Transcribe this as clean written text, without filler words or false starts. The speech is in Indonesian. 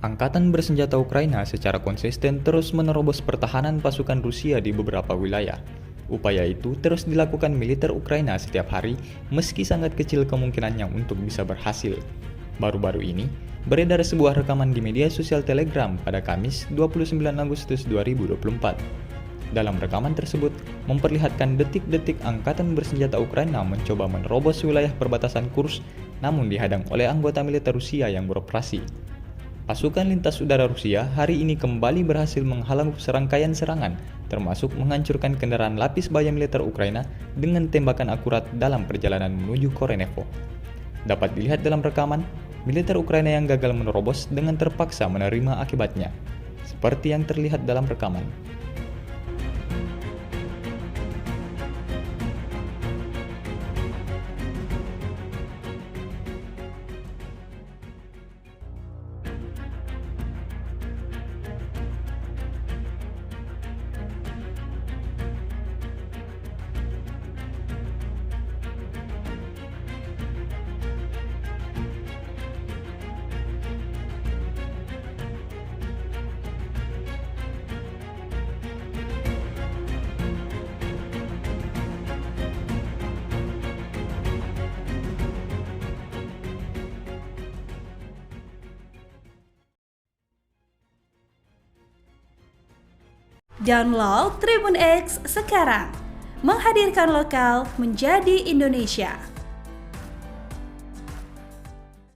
Angkatan bersenjata Ukraina secara konsisten terus menerobos pertahanan pasukan Rusia di beberapa wilayah. Upaya itu terus dilakukan militer Ukraina setiap hari, meski sangat kecil kemungkinannya untuk bisa berhasil. Baru-baru ini, beredar sebuah rekaman di media sosial Telegram pada Kamis 29 Agustus 2024. Dalam rekaman tersebut, memperlihatkan detik-detik angkatan bersenjata Ukraina mencoba menerobos wilayah perbatasan Kursk, namun dihadang oleh anggota militer Rusia yang beroperasi. Pasukan lintas udara Rusia hari ini kembali berhasil menghalang serangkaian serangan, termasuk menghancurkan kendaraan lapis baja militer Ukraina dengan tembakan akurat dalam perjalanan menuju Korenevo. Dapat dilihat dalam rekaman, militer Ukraina yang gagal menerobos dengan terpaksa menerima akibatnya, seperti yang terlihat dalam rekaman. Download Tribun X sekarang, menghadirkan lokal menjadi Indonesia.